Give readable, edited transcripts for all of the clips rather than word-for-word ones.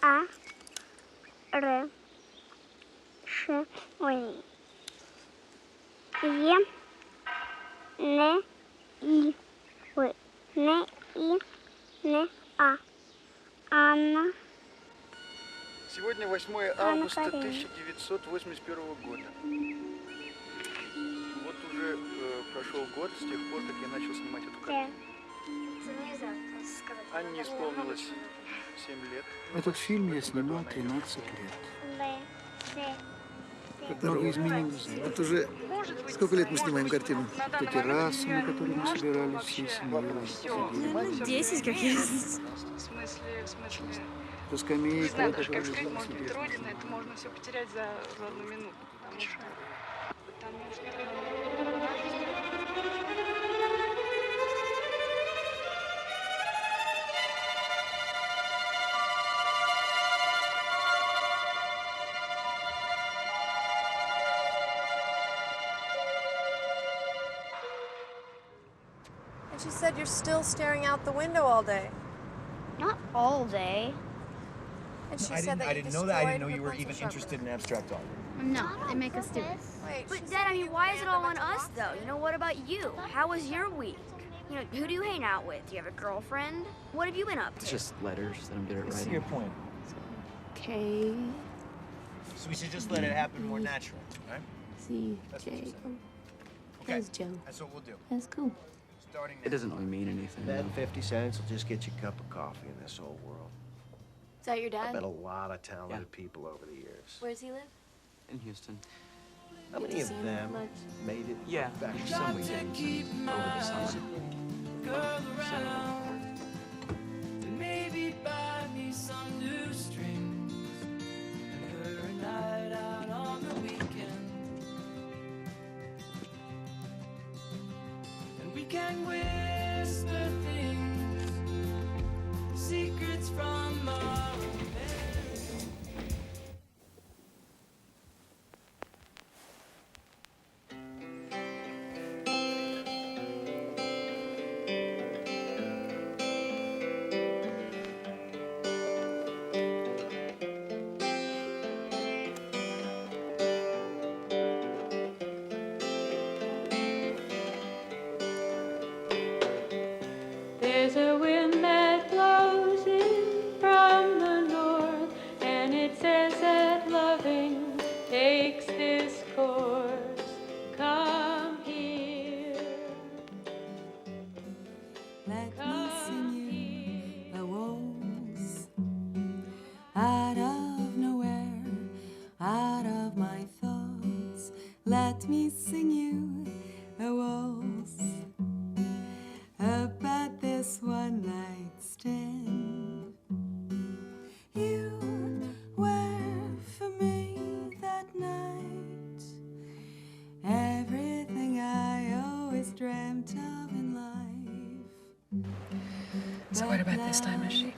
A, R, Ш, ой, Е, Н, И, ой, Н, И, Н, А. Анна. Сегодня 8 августа 1981 года. Вот уже прошел год с тех пор, как я начал снимать эту картину. Анне исполнилось 7 лет. Этот фильм я снимал 13 лет. Как много изменилось. Вот уже сколько лет мы снимаем картину? То терраса, на которой мы собирались всей семьей. 10 как есть. В смысле, То скамейка, знаешь, которую как сказать, может сидели. быть, Родина, это можно все потерять за одну минуту, потому что And she said you're still staring out the window all day. Not all day. And she I said that didn't know that. I didn't know you were even interested in abstract art. No, they make us do it. Wait, But Dad, I mean, why is it all on us, though? You know, what about you? How was your week? You know, who do you hang out with? Do you have a girlfriend? What have you been up to? It's just letters that I'm good at I see writing. your point. K, So we should just let it happen more naturally, right? C, That's what J. you said. Okay, There's Joe. that's what we'll do. That's cool. Starting It doesn't really mean anything. That though. 50 cents will just get you a cup of coffee in this whole world. Is that your I've dad? met a lot of talented people over the years. Where does he live? In Houston. How many of See him them much? made it Yeah, back there's to some weekends over the summer. Maybe buy me some new strings and her a night out on the weekend. And we can whisper things, secrets from our There's a wind that blows in from the north, and it says that loving takes this course. Come here. Let me sing you a waltz out of nowhere, out of my thoughts. Let me sing you a waltz about this one night stand. You were for me that night everything I always dreamt of in life. So what about this time, is she?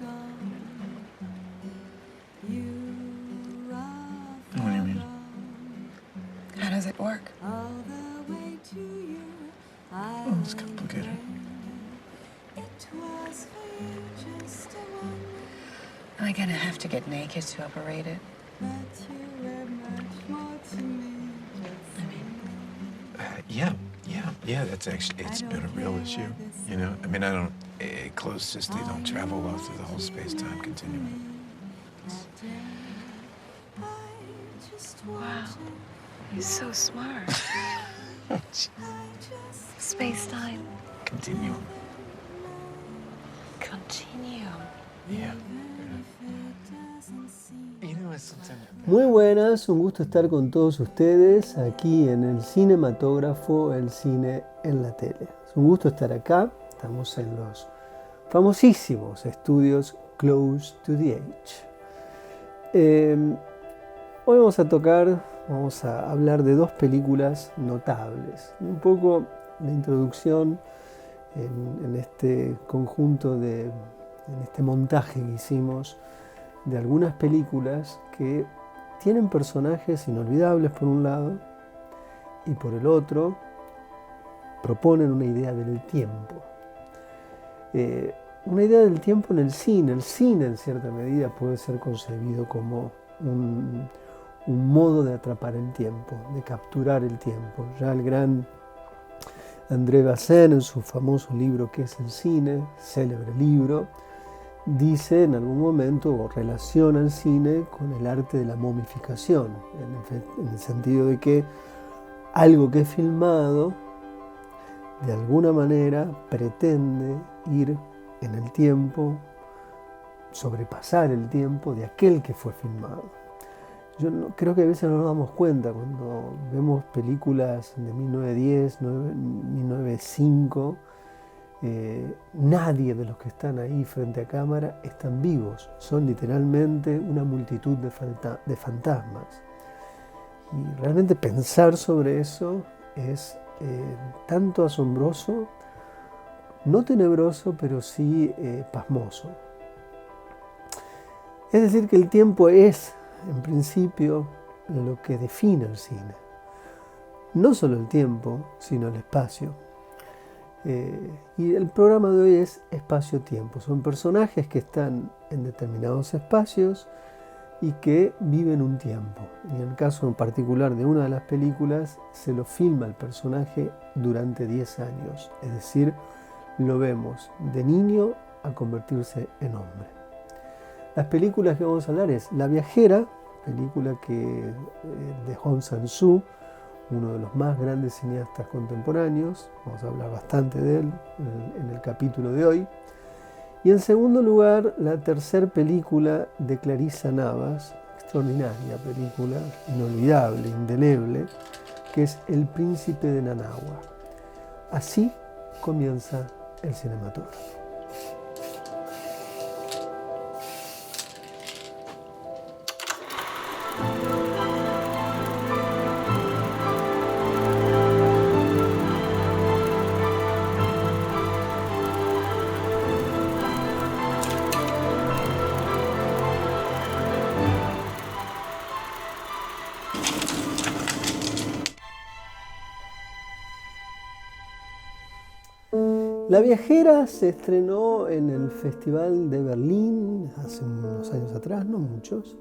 What do you mean? How does it work? Oh, it's complicated. Am I gonna have to get naked to operate it? Yeah. That's actually, it's been a real issue. You know, I mean, I don't, closed cysts, they don't travel well through the whole space-time continuum. Wow. He's so smart. Space-time. Continuum. Continuum. Yeah. You know, it's something. Muy buenas, un gusto estar con todos ustedes aquí en el cinematógrafo, el cine en la tele. Es un gusto estar acá, estamos en los famosísimos estudios Close to the Edge. Hoy vamos a hablar de dos películas notables, un poco de introducción en este conjunto en este montaje que hicimos de algunas películas que tienen personajes inolvidables por un lado y por el otro proponen una idea del tiempo. una idea del tiempo en el cine. El cine, en cierta medida, puede ser concebido como un modo de atrapar el tiempo, de capturar el tiempo. Ya el gran André Bazin, en su famoso libro ¿Qué es el cine?, célebre libro, dice en algún momento o relaciona el cine con el arte de la momificación, en el sentido de que algo que es filmado de alguna manera pretende ir en el tiempo, sobrepasar el tiempo de aquel que fue filmado. Yo creo que a veces no nos damos cuenta cuando vemos películas de 1910, 1905, nadie de los que están ahí frente a cámara están vivos, son literalmente una multitud de fantasmas. Y realmente pensar sobre eso es tanto asombroso, no tenebroso, pero sí pasmoso. Es decir, que el tiempo es, en principio, lo que define el cine. No solo el tiempo, sino el espacio. Y el programa de hoy es espacio-tiempo. Son personajes que están en determinados espacios y que viven un tiempo. Y en el caso en particular de una de las películas, se lo filma el personaje durante 10 años. Es decir, lo vemos de niño a convertirse en hombre. Las películas que vamos a hablar es La viajera, película de Hong Sang-soo, uno de los más grandes cineastas contemporáneos. Vamos a hablar bastante de él en el capítulo de hoy. Y en segundo lugar, la tercera película de Clarissa Navas, extraordinaria película, inolvidable, indeleble, que es El príncipe de Nanagua. Así comienza el cinematógrafo. La viajera se estrenó en el Festival de Berlín hace unos años atrás, no muchos.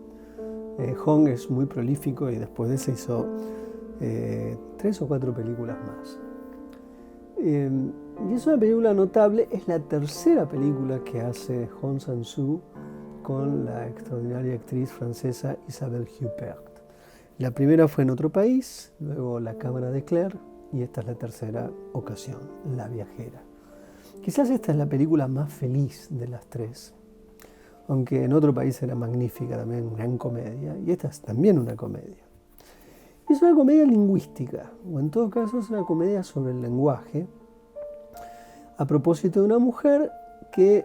Hong es muy prolífico y después de eso hizo 3 o 4 películas más. Y es una película notable, es la tercera película que hace Hong Sang-soo con la extraordinaria actriz francesa Isabelle Huppert. La primera fue en otro país, luego La cámara de Claire, y esta es la tercera ocasión, La viajera. Quizás esta es la película más feliz de las 3, aunque en otro país era magnífica, también gran comedia, y esta es también una comedia. Es una comedia lingüística, o en todo caso es una comedia sobre el lenguaje, a propósito de una mujer que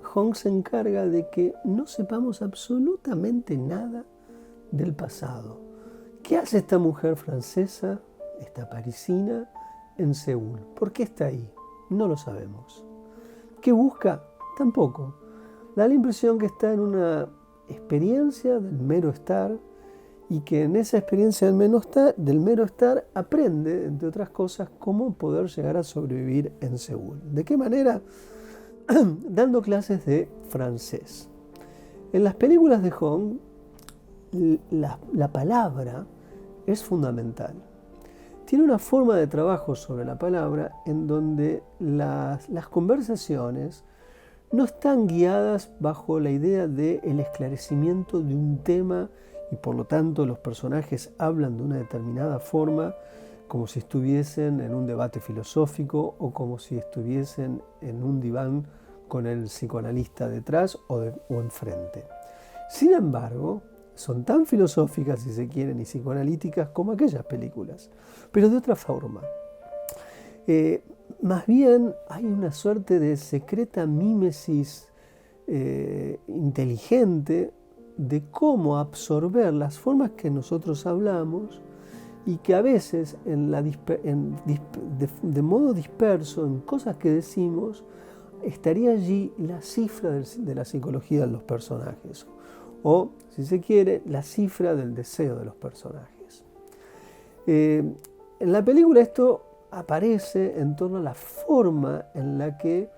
Hong se encarga de que no sepamos absolutamente nada del pasado. ¿Qué hace esta mujer francesa, esta parisina, en Seúl? ¿Por qué está ahí? No lo sabemos. ¿Qué busca? Tampoco. Da la impresión que está en una experiencia del mero estar y que en esa experiencia del mero estar aprende, entre otras cosas, cómo poder llegar a sobrevivir en Seúl. ¿De qué manera? Dando clases de francés. En las películas de Hong, la palabra es fundamental. Tiene una forma de trabajo sobre la palabra en donde las conversaciones no están guiadas bajo la idea del esclarecimiento de un tema y por lo tanto los personajes hablan de una determinada forma como si estuviesen en un debate filosófico o como si estuviesen en un diván con el psicoanalista detrás o enfrente. Sin embargo, son tan filosóficas, si se quieren, y psicoanalíticas como aquellas películas, pero de otra forma. Más bien hay una suerte de secreta mímesis inteligente de cómo absorber las formas que nosotros hablamos y que a veces de modo disperso en cosas que decimos estaría allí la cifra de la psicología de los personajes. O, si se quiere, la cifra del deseo de los personajes. En la película esto aparece en torno a la forma en la que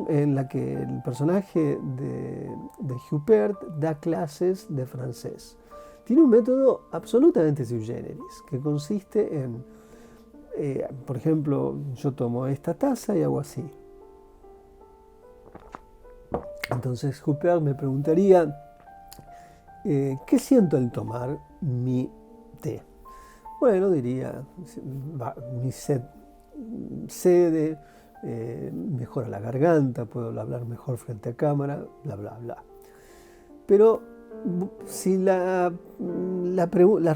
en la que el personaje de Huppert da clases de francés. Tiene un método absolutamente sui generis, que consiste en, por ejemplo, yo tomo esta taza y hago así. Entonces Huppert me preguntaría, ¿qué siento al tomar mi té? Bueno, diría, mi sed cede, mejora la garganta, puedo hablar mejor frente a cámara, bla, bla, bla. Pero si la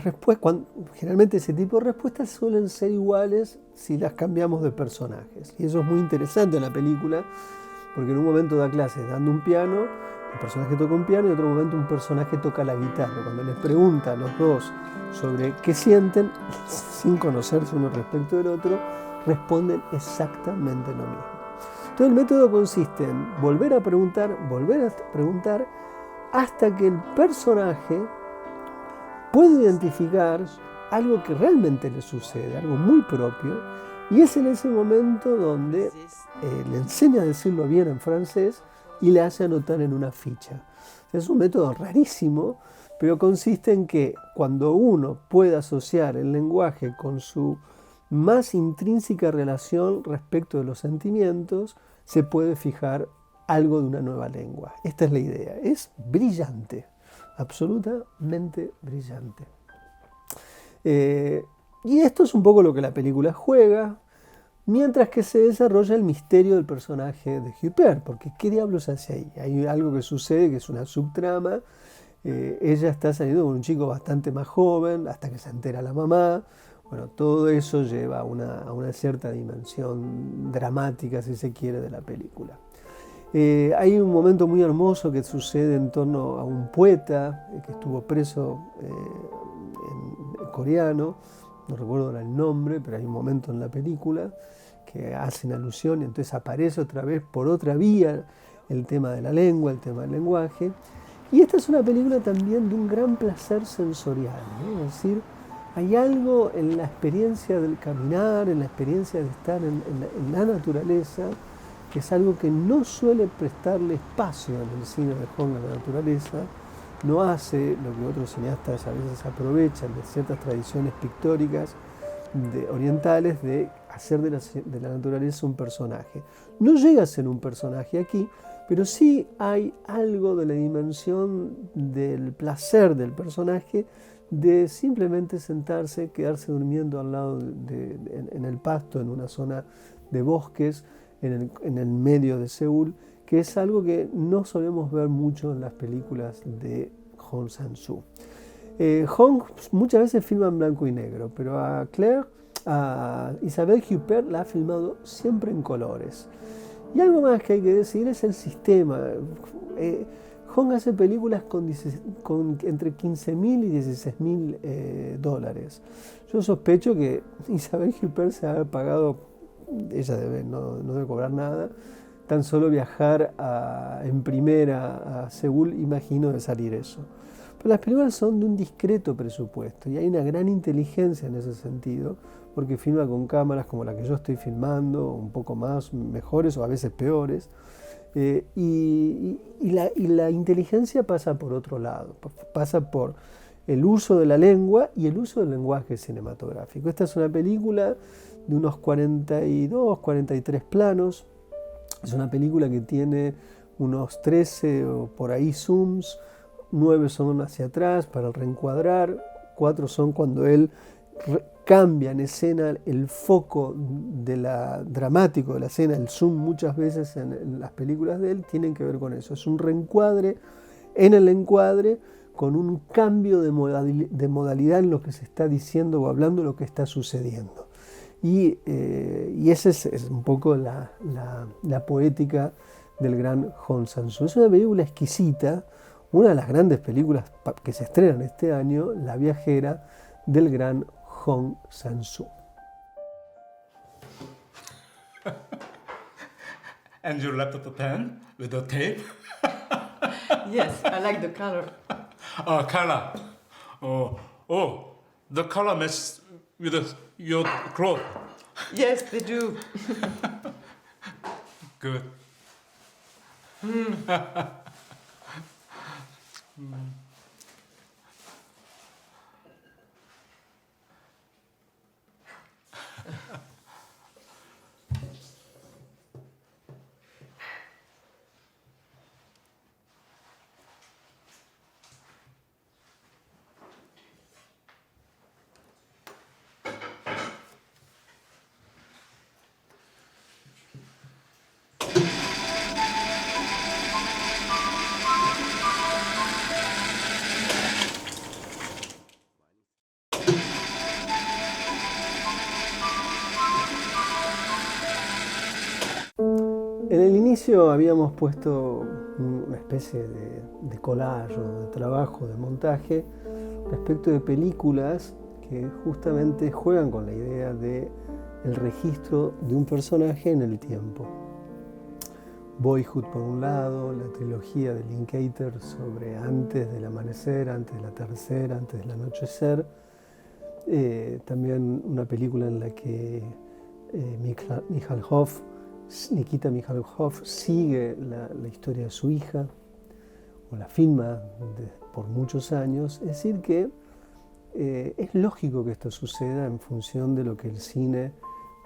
respuesta, generalmente ese tipo de respuestas suelen ser iguales si las cambiamos de personajes. Y eso es muy interesante en la película, porque en un momento da clases dando un piano, el personaje toca un piano y en otro momento un personaje toca la guitarra. Cuando les pregunta a los dos sobre qué sienten, sin conocerse uno respecto del otro, responden exactamente lo mismo. Entonces el método consiste en volver a preguntar, hasta que el personaje puede identificar algo que realmente le sucede, algo muy propio, y es en ese momento donde le enseña a decirlo bien en francés y le hace anotar en una ficha. Es un método rarísimo, pero consiste en que cuando uno puede asociar el lenguaje con su más intrínseca relación respecto de los sentimientos, se puede fijar algo de una nueva lengua. Esta es la idea. Es brillante, absolutamente brillante. Y esto es un poco lo que la película juega, mientras que se desarrolla el misterio del personaje de Huppert, porque ¿qué diablos hace ahí? Hay algo que sucede que es una subtrama. Ella está saliendo con un chico bastante más joven, hasta que se entera la mamá. Bueno, todo eso lleva a una cierta dimensión dramática, si se quiere, de la película. Hay un momento muy hermoso que sucede en torno a un poeta que estuvo preso en coreano, no recuerdo ahora el nombre, pero hay un momento en la película que hacen alusión y entonces aparece otra vez por otra vía el tema de la lengua, el tema del lenguaje. Y esta es una película también de un gran placer sensorial, ¿no? Es decir, hay algo en la experiencia del caminar, en la experiencia de estar en la naturaleza, que es algo que no suele prestarle espacio en el cine de Hong a la naturaleza, no hace lo que otros cineastas a veces aprovechan de ciertas tradiciones pictóricas orientales de hacer de la naturaleza un personaje. No llega a ser un personaje aquí, pero sí hay algo de la dimensión del placer del personaje de simplemente sentarse, quedarse durmiendo al lado en el pasto, en una zona de bosques, en el medio de Seúl, que es algo que no solemos ver mucho en las películas de Hong Sang-soo. Hong muchas veces filma en blanco y negro, pero a Isabelle Huppert la ha filmado siempre en colores. Y algo más que hay que decir es el sistema. Hong hace películas con entre $15.000 y $16.000 dólares. Yo sospecho que Isabelle Huppert se ha pagado, ella no debe cobrar nada, tan solo viajar en primera a Seúl, imagino de salir eso. Pero las películas son de un discreto presupuesto y hay una gran inteligencia en ese sentido, porque filma con cámaras como la que yo estoy filmando, un poco más mejores o a veces peores, y la inteligencia pasa por otro lado, pasa por el uso de la lengua y el uso del lenguaje cinematográfico. Esta es una película de unos 42, 43 planos. Es una película que tiene unos 13 o por ahí zooms, 9 son hacia atrás para reencuadrar, 4 son cuando él cambia en escena el foco dramático de la escena. El zoom muchas veces en las películas de él tienen que ver con eso. Es un reencuadre en el encuadre con un cambio de modalidad en lo que se está diciendo o hablando, lo que está sucediendo. Y esa es un poco la poética del gran Hong Sang-soo. Es una película exquisita, una de las grandes películas que se estrenan este año, La viajera, del gran Hong Sang-soo. And you left the pen with the tape? Yes, I like the color. Color. Oh, the color matches with your clothes. Yes, they do. Good. En el inicio habíamos puesto una especie de collage o de trabajo, de montaje, respecto de películas que justamente juegan con la idea de el registro de un personaje en el tiempo. Boyhood por un lado, la trilogía de Linklater sobre antes del amanecer, antes del atardecer, antes del anochecer. También una película en la que Nikita Mikhalkov sigue la historia de su hija, o la filma por muchos años. Es decir que es lógico que esto suceda en función de lo que el cine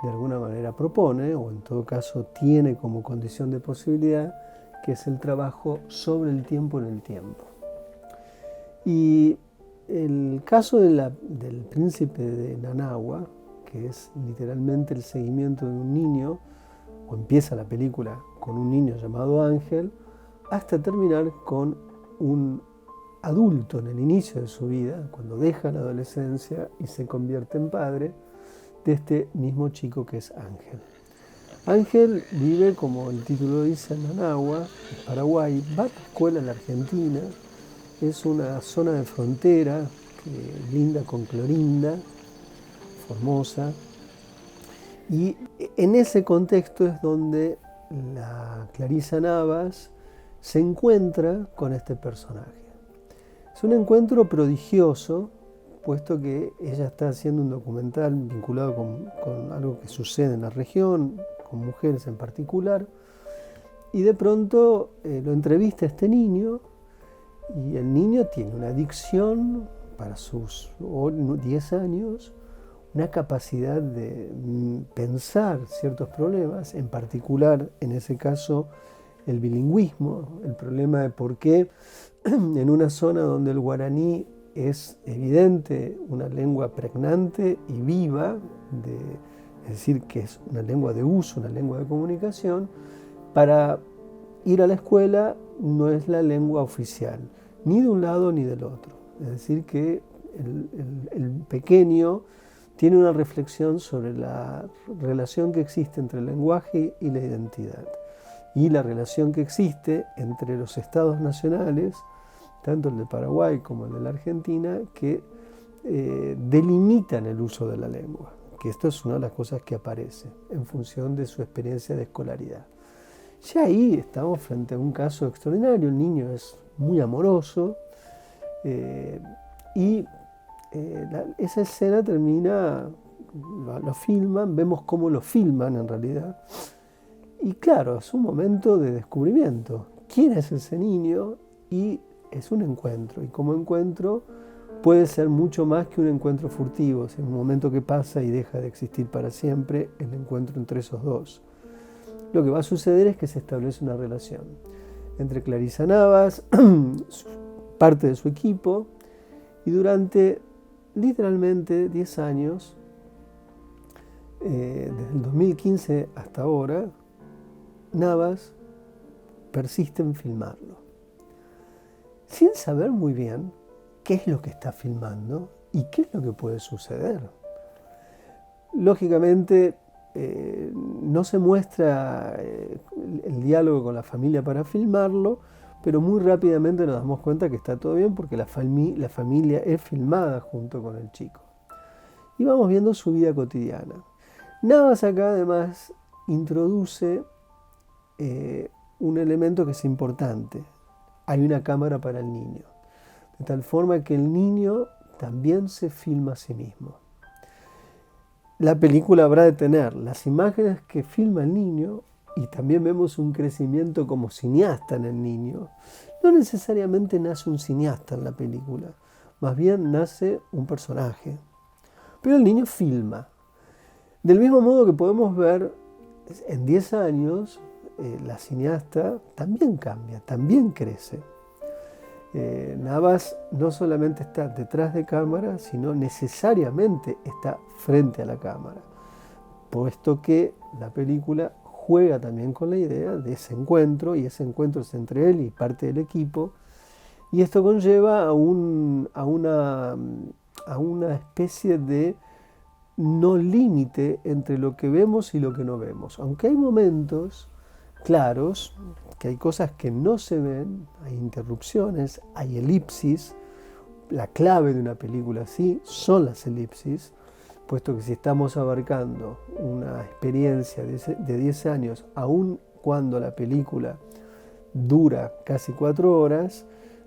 de alguna manera propone, o en todo caso tiene como condición de posibilidad, que es el trabajo sobre el tiempo en el tiempo. Y el caso del príncipe de Nanawa, que es literalmente el seguimiento de un niño, o empieza la película con un niño llamado Ángel, hasta terminar con un adulto en el inicio de su vida, cuando deja la adolescencia y se convierte en padre de este mismo chico que es Ángel. Ángel vive, como el título dice, en Managua, en Paraguay, va a la escuela en la Argentina, es una zona de frontera que linda con Clorinda, Formosa, y en ese contexto es donde la Clarisa Navas se encuentra con este personaje. Es un encuentro prodigioso, puesto que ella está haciendo un documental vinculado con algo que sucede en la región, con mujeres en particular, y de pronto lo entrevista este niño, y el niño tiene una adicción para sus 10 años, una capacidad de pensar ciertos problemas, en particular, en ese caso, el bilingüismo, el problema de por qué en una zona donde el guaraní es evidente una lengua pregnante y viva, es decir, que es una lengua de uso, una lengua de comunicación, para ir a la escuela no es la lengua oficial, ni de un lado ni del otro. Es decir, que el pequeño tiene una reflexión sobre la relación que existe entre el lenguaje y la identidad, y la relación que existe entre los estados nacionales, tanto el de Paraguay como el de la Argentina, que delimitan el uso de la lengua, que esto es una de las cosas que aparece en función de su experiencia de escolaridad. Ya ahí estamos frente a un caso extraordinario. El niño es muy amoroso y esa escena termina, lo filman, vemos cómo lo filman en realidad, y claro, es un momento de descubrimiento. ¿Quién es ese niño? Y es un encuentro, y como encuentro puede ser mucho más que un encuentro furtivo, es un momento que pasa y deja de existir para siempre el encuentro entre esos dos. Lo que va a suceder es que se establece una relación entre Clarisa Navas, parte de su equipo, y durante literalmente 10 años, desde el 2015 hasta ahora, Navas persiste en filmarlo, sin saber muy bien qué es lo que está filmando y qué es lo que puede suceder. Lógicamente, no se muestra el diálogo con la familia para filmarlo, pero muy rápidamente nos damos cuenta que está todo bien porque la familia es filmada junto con el chico. Y vamos viendo su vida cotidiana. Navas acá además introduce un elemento que es importante. Hay una cámara para el niño, de tal forma que el niño también se filma a sí mismo. La película habrá de tener las imágenes que filma el niño, y también vemos un crecimiento como cineasta en el niño. No necesariamente nace un cineasta en la película, más bien nace un personaje. Pero el niño filma. Del mismo modo que podemos ver, en 10 años, la cineasta también cambia, también crece. Navas no solamente está detrás de cámara, sino necesariamente está frente a la cámara, puesto que la película juega también con la idea de ese encuentro, y ese encuentro es entre él y parte del equipo, y esto conlleva a una especie de no límite entre lo que vemos y lo que no vemos. Aunque hay momentos claros, que hay cosas que no se ven, hay interrupciones, hay elipsis. La clave de una película así son las elipsis, puesto que si estamos abarcando una experiencia de 10 años, aun cuando la película dura casi 4 horas,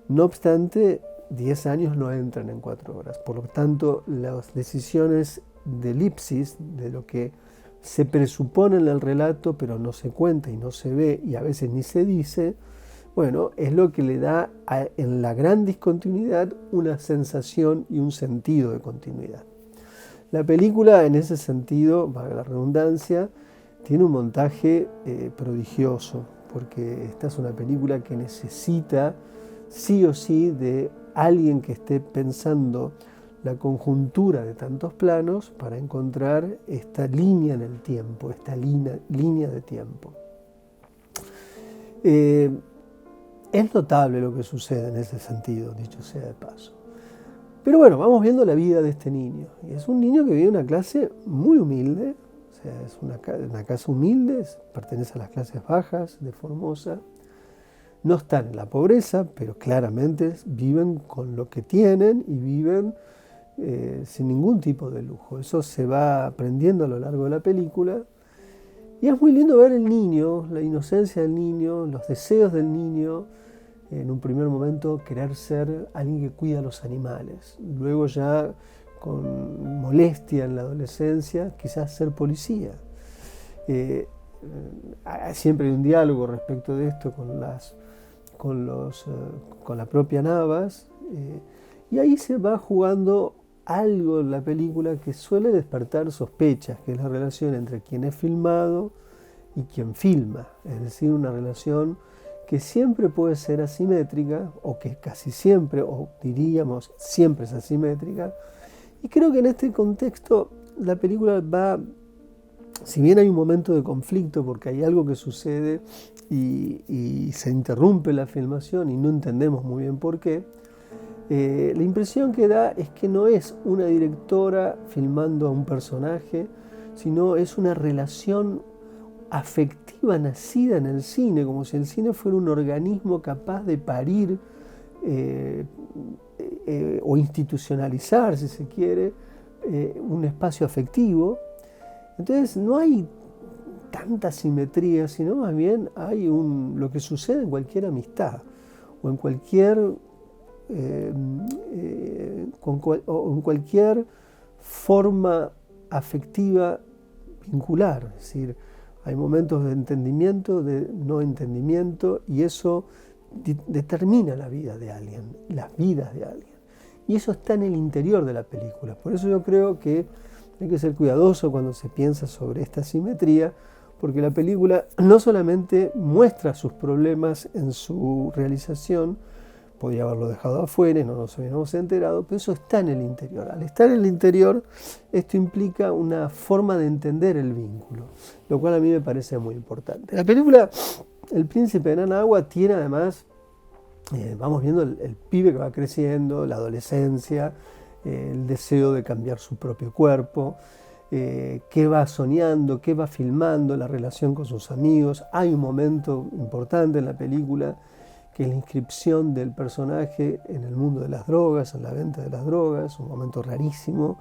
no obstante, 10 años no entran en 4 horas. Por lo tanto, las decisiones de elipsis, de lo que se presupone en el relato, pero no se cuenta y no se ve y a veces ni se dice, bueno, es lo que le da en la gran discontinuidad una sensación y un sentido de continuidad. La película, en ese sentido, valga la redundancia, tiene un montaje prodigioso, porque esta es una película que necesita sí o sí de alguien que esté pensando la conjuntura de tantos planos para encontrar esta línea en el tiempo, esta línea de tiempo. Es notable lo que sucede en ese sentido, dicho sea de paso. Pero bueno, vamos viendo la vida de este niño. Y es un niño que vive en una clase muy humilde, o sea, es una casa humilde, pertenece a las clases bajas de Formosa. No están en la pobreza, pero claramente viven con lo que tienen y viven sin ningún tipo de lujo. Eso se va aprendiendo a lo largo de la película. Y es muy lindo ver el niño, la inocencia del niño, los deseos del niño. En un primer momento querer ser alguien que cuida a los animales. Luego ya con molestia en la adolescencia, quizás ser policía. Siempre hay un diálogo respecto de esto con la propia Navas. Y ahí se va jugando algo en la película que suele despertar sospechas, que es la relación entre quien es filmado y quien filma. Es decir, una relación que siempre puede ser asimétrica, o que casi siempre, o diríamos siempre es asimétrica. Y creo que en este contexto la película va, si bien hay un momento de conflicto porque hay algo que sucede y se interrumpe la filmación y no entendemos muy bien por qué, la impresión que da es que no es una directora filmando a un personaje, sino es una relación afectiva nacida en el cine, como si el cine fuera un organismo capaz de parir o institucionalizar, si se quiere, un espacio afectivo. Entonces no hay tanta simetría, sino más bien hay lo que sucede en cualquier amistad o en cualquier forma afectiva vincular. Es decir, hay momentos de entendimiento, de no entendimiento, y eso determina la vida de alguien, las vidas de alguien. Y eso está en el interior de la película. Por eso yo creo que hay que ser cuidadoso cuando se piensa sobre esta simetría, porque la película no solamente muestra sus problemas en su realización, podría haberlo dejado afuera y no nos hubiéramos enterado, pero eso está en el interior. Al estar en el interior, esto implica una forma de entender el vínculo, lo cual a mí me parece muy importante. La película El Príncipe de Nanagua tiene además, vamos viendo el pibe que va creciendo, la adolescencia, el deseo de cambiar su propio cuerpo, qué va soñando, qué va filmando, la relación con sus amigos. Hay un momento importante en la película que es la inscripción del personaje en el mundo de las drogas, en la venta de las drogas, un momento rarísimo,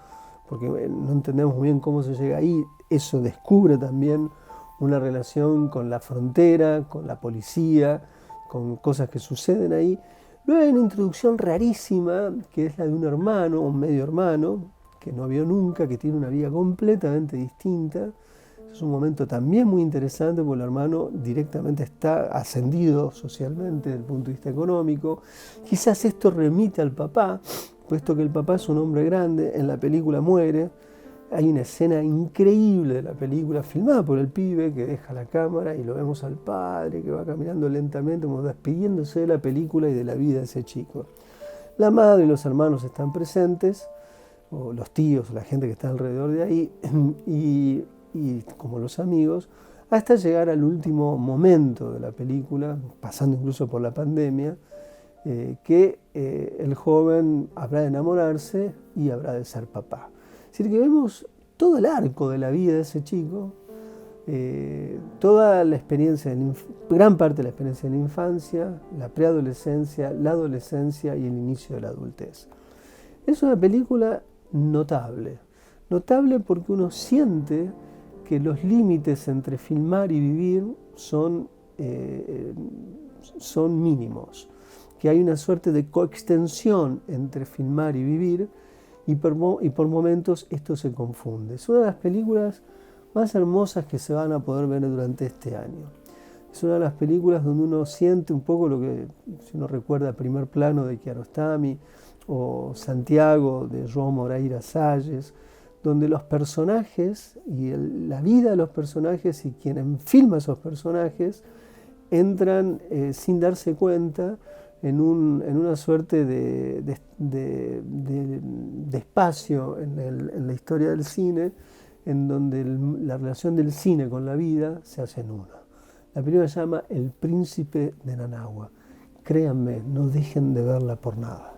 porque no entendemos muy bien cómo se llega ahí. Eso descubre también una relación con la frontera, con la policía, con cosas que suceden ahí. Luego hay una introducción rarísima, que es la de un hermano, un medio hermano, que no vio nunca, que tiene una vida completamente distinta. Es un momento también muy interesante porque el hermano directamente está ascendido socialmente desde el punto de vista económico. Quizás esto remite al papá, puesto que el papá es un hombre grande, en la película muere. Hay una escena increíble de la película filmada por el pibe que deja la cámara y lo vemos al padre que va caminando lentamente como despidiéndose de la película y de la vida de ese chico. La madre y los hermanos están presentes, o los tíos, o la gente que está alrededor de ahí, y como los amigos, hasta llegar al último momento de la película, pasando incluso por la pandemia, que el joven habrá de enamorarse y habrá de ser papá. Es decir, que vemos todo el arco de la vida de ese chico, toda la experiencia, gran parte de la experiencia de la infancia, la preadolescencia, la adolescencia y el inicio de la adultez. Es una película notable porque uno siente que los límites entre filmar y vivir son mínimos, que hay una suerte de coextensión entre filmar y vivir y por momentos esto se confunde. Es una de las películas más hermosas que se van a poder ver durante este año. Es una de las películas donde uno siente un poco lo que, si uno recuerda Primer Plano de Kiarostami o Santiago de João Moreira Salles, donde los personajes y la vida de los personajes y quien filma esos personajes entran sin darse cuenta en una suerte de espacio en la historia del cine, en donde la relación del cine con la vida se hace en uno. La película se llama El Príncipe de Nanagua. Créanme, no dejen de verla por nada.